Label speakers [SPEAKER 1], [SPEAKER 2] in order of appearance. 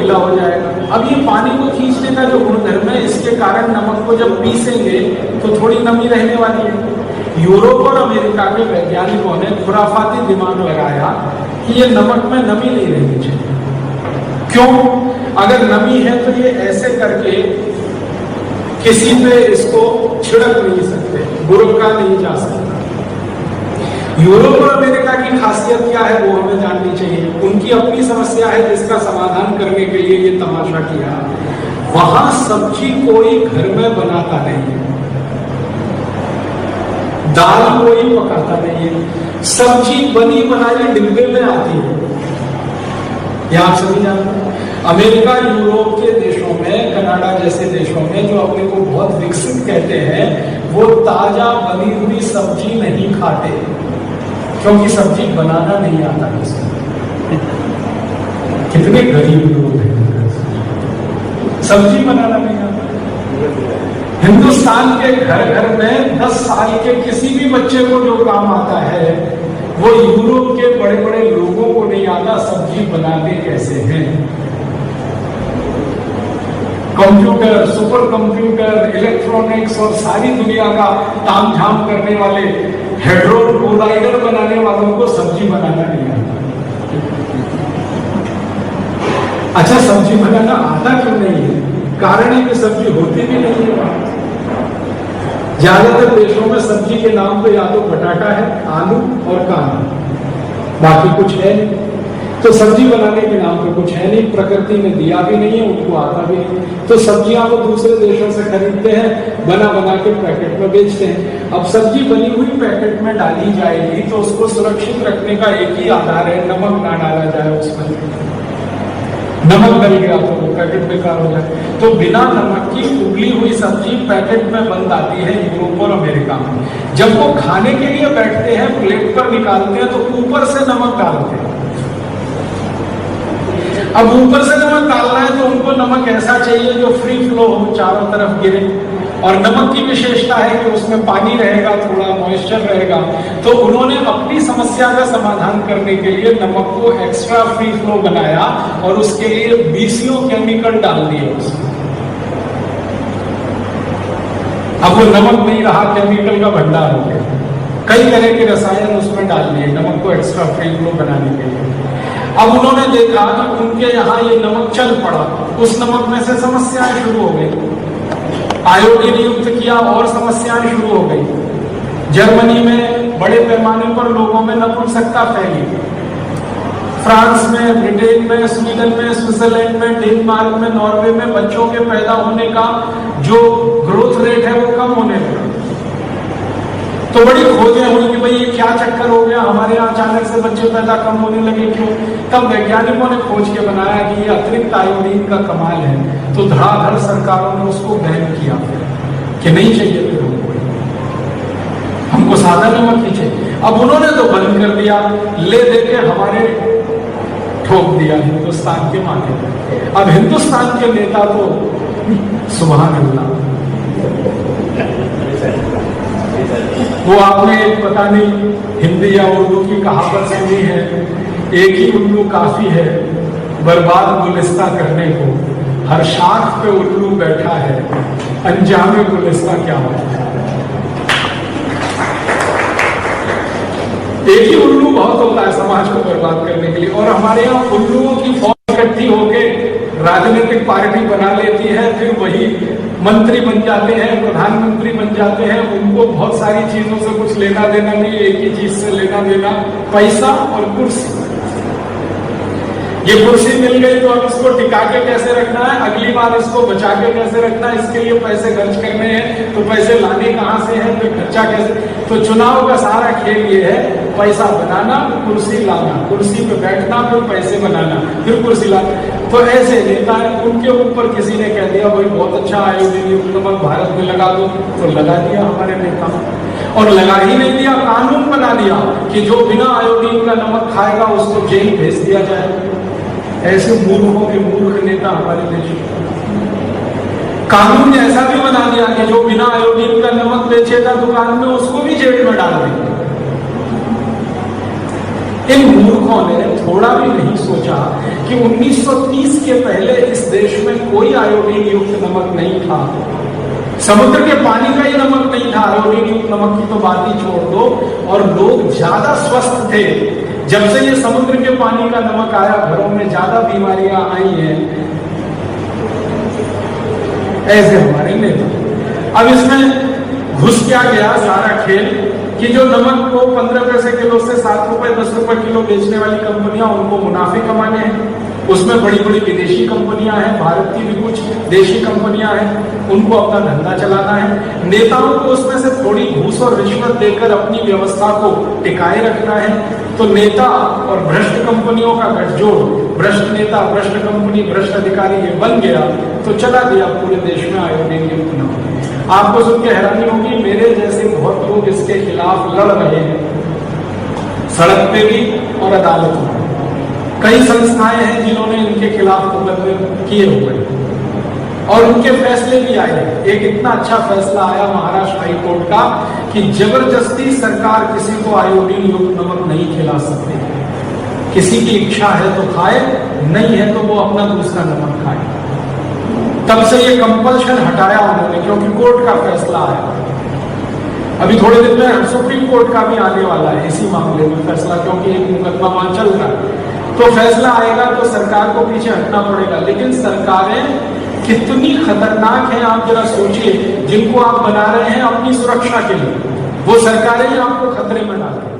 [SPEAKER 1] गीला हो जाएगा। अब ये पानी को खींचने का जो गुणधर्म है, इसके कारण नमक को जब पीसेंगे तो थोड़ी नमी रहने वाली है। यूरोप और अमेरिका के वैज्ञानिकों ने खुराफाती दिमाग लगाया कि ये नमक में नमी नहीं रहनी चाहिए। क्यों? अगर नमी है तो ये ऐसे करके किसी पे इसको छिड़क नहीं सकते, बुरका नहीं जा सकता। यूरोप और अमेरिका की खासियत क्या है वो हमें जाननी चाहिए। उनकी अपनी समस्या है जिसका समाधान करने के लिए ये तमाशा किया। वहां सब्जी कोई घर में बनाता नहीं है, दाल कोई पकाता नहीं है, सब्जी बनी बनाई डिब्बे में आती है। यह आप सभी जानते हैं। अमेरिका यूरोप के देशों में, कनाडा जैसे देशों में जो अपने को बहुत विकसित कहते हैं, वो ताजा बनी हुई सब्जी नहीं खाते, क्योंकि सब्जी बनाना नहीं आता किसी। कितने गरीब लोग हैं, सब्जी बनाना नहीं आता। हिंदुस्तान के घर घर में 10 साल के किसी भी बच्चे को जो काम आता है, वो यूरोप के बड़े बड़े लोगों को नहीं आता। सब्जी बनाते कैसे हैं? कंप्यूटर, सुपर कंप्यूटर, इलेक्ट्रॉनिक्स और सारी दुनिया का तामझाम करने वाले हेड्रोन कोलाइडर बनाने वालों को सब्जी बनाना नहीं आता। अच्छा, सब्जी बनाना आता क्यों नहीं है? कारण है कि सब्जी होती भी नहीं है। ज्यादातर देशों में सब्जी के नाम पे या तो बटाटा है, आलू और कांदा, बाकी कुछ है नहीं। तो सब्जी बनाने के नाम पे कुछ है नहीं, प्रकृति ने दिया भी नहीं है, उनको आता भी नहीं। तो सब्जियां वो दूसरे देशों से खरीदते हैं, बना बना के पैकेट में बेचते हैं। अब सब्जी बनी हुई पैकेट में डाली जाएगी तो उसको सुरक्षित रखने का एक ही आधार है, नमक ना डाला जाए उसमें। नमक डल गया तो वो पैकेट बेकार हो जाए। तो बिना नमक की उबली हुई सब्जी पैकेट में बंद आती है यूरोप और अमेरिका में। जब वो खाने के लिए बैठते हैं, प्लेट पर निकालते हैं तो ऊपर से नमक डालते हैं। अब ऊपर से नमक डालना है तो उनको नमक ऐसा चाहिए जो फ्री फ्लो हो, चारों तरफ गिरे। और नमक की विशेषता है कि उसमें पानी रहेगा, थोड़ा मॉइस्चर रहेगा। तो उन्होंने अपनी समस्या का समाधान करने के लिए नमक को एक्स्ट्रा फ्री फ्लो बनाया और उसके लिए बीसियों केमिकल डाल दिए उसमें। अब वो नमक नहीं रहा, केमिकल का भंडार हो गया। कई तरह के रसायन उसमें डाल दिए नमक को एक्स्ट्रा फ्री फ्लो बनाने के लिए। अब उन्होंने देखा कि उनके यहाँ ये नमक चल पड़ा, उस नमक में से समस्याएं शुरू हो गई। आयोडीन युक्त किया और समस्याएं शुरू हो गई। जर्मनी में बड़े पैमाने पर लोगों में नपुंसकता फैली। फ्रांस में, ब्रिटेन में, स्वीडन में, स्विट्जरलैंड में, डेनमार्क में, नॉर्वे में बच्चों के पैदा होने का जो ग्रोथ रेट है वो कम होने लगा। तो बड़ी खोजें हुई कि भाई ये क्या चक्कर हो गया, हमारे यहाँ अचानक से बच्चे पैदा कम होने लगे, क्यों? तब वैज्ञानिकों ने खोज के बनाया कि ये अतिरिक्त आयोडीन का कमाल है। तो धड़ाधड़ सरकारों ने उसको बैन किया कि नहीं चाहिए फिर हमको सादा नमक ही चाहिए। अब उन्होंने तो बंद कर दिया, ले दे के हमारे ठोक दिया हिंदुस्तान के माथे पर। अब हिंदुस्तान के नेता तो सुभान अल्लाह, वो आपने पता नहीं हिंदी या उर्दू की कहावत सुनी है, एक ही उल्लू काफी है बर्बाद गुलिस्ता करने को, हर शाख पे उल्लू बैठा है, अंजामे गुलिस्ता क्या होता है। एक ही उल्लू बहुत होता है समाज को बर्बाद करने के लिए, और हमारे यहाँ उल्लुओं की फौज इकट्ठी होकर राजनीतिक पार्टी बना लेती है, फिर वही मंत्री बन जाते हैं, प्रधानमंत्री बन जाते हैं। उनको बहुत सारी चीजों से कुछ लेना देना नहीं, एक ही चीज से लेना देना, पैसा और कुर्सी। ये कुर्सी मिल गई तो अब इसको टिका के कैसे रखना है, अगली बार इसको बचा के कैसे रखना है, इसके लिए पैसे खर्च करने हैं, तो पैसे लाने कहां से हैं, फिर खर्चा कैसे। तो चुनाव का सारा खेल ये है, पैसा बनाना, कुर्सी लाना, कुर्सी पे बैठना, फिर पैसे बनाना, फिर कुर्सी लाना। तो ऐसे नेता है, उनके ऊपर किसी ने कह दिया भाई बहुत अच्छा आयोडीन युक्त नमक भारत में लगा दो, तो लगा दिया हमारे नेता। और लगा ही नहीं दिया, कानून बना दिया कि जो बिना आयोडीन का नमक खाएगा उसको जेल भेज दिया जाए। ऐसे मूर्खों के मूर्ख नेता हमारे देश में। कानून ने ऐसा भी बना दिया कि जो बिना आयोडीन का नमक बेचेगा दुकान में, उसको भी जेल में डाल देंगे। इन मूर्खों ने थोड़ा भी नहीं सोचा कि 1930 के पहले इस देश में कोई आयोडीन युक्त नमक नहीं था। समुद्र के पानी का ही नमक नहीं था, आयोडीन युक्त नमक की तो बात ही छोड़ दो। और लोग ज्यादा स्वस्थ थे। जब से ये समुद्र के पानी का नमक आया, घरों में ज्यादा बीमारियां आई हैं। ऐसे हमारे नेता। अब इसमें घुस क्या गया सारा खेल कि जो नमक को 15 पैसे किलो से 7 रुपए 10 रुपए किलो बेचने वाली कंपनियां, उनको मुनाफे कमाने हैं। उसमें बड़ी बड़ी विदेशी कंपनियां हैं, भारत की भी कुछ देशी कंपनियां हैं, उनको अपना धंधा चलाना है। नेताओं को उसमें से थोड़ी घूस और रिश्वत देकर अपनी व्यवस्था को टिकाए रखना है। तो नेता और भ्रष्ट कंपनियों का गठजोड़, भ्रष्ट नेता, भ्रष्ट कंपनी, भ्रष्ट अधिकारी ये बन गया, तो चला गया पूरे देश में आयोडीन युक्त नमक। आपको सुन के हैरानी होगी, मेरे जैसे बहुत लोग इसके खिलाफ लड़ रहे हैं, सड़क पे भी और अदालत में। कई संस्थाएं हैं जिन्होंने इनके खिलाफ मुकदमे किए हुए और उनके फैसले भी आए। एक इतना अच्छा फैसला आया महाराष्ट्र हाई कोर्ट का कि जबरदस्ती सरकार किसी को आयोडीन युक्त नमक नहीं खिला सकती। किसी की इच्छा है तो खाए, नहीं है तो वो अपना दूसरा नमक खाए। तब से ये कंपल्शन हटाया उन्होंने, क्योंकि कोर्ट का फैसला आया। अभी थोड़े दिन में सुप्रीम कोर्ट का भी आने वाला है इसी मामले में फैसला, क्योंकि एक मुकदमा वहां चल रहा है। तो फैसला आएगा तो सरकार को पीछे हटना पड़ेगा। लेकिन सरकारें कितनी खतरनाक हैं आप जरा सोचिए। जिनको आप बना रहे हैं अपनी सुरक्षा के लिए, वो सरकारें ही आपको खतरे में डाल रही हैं।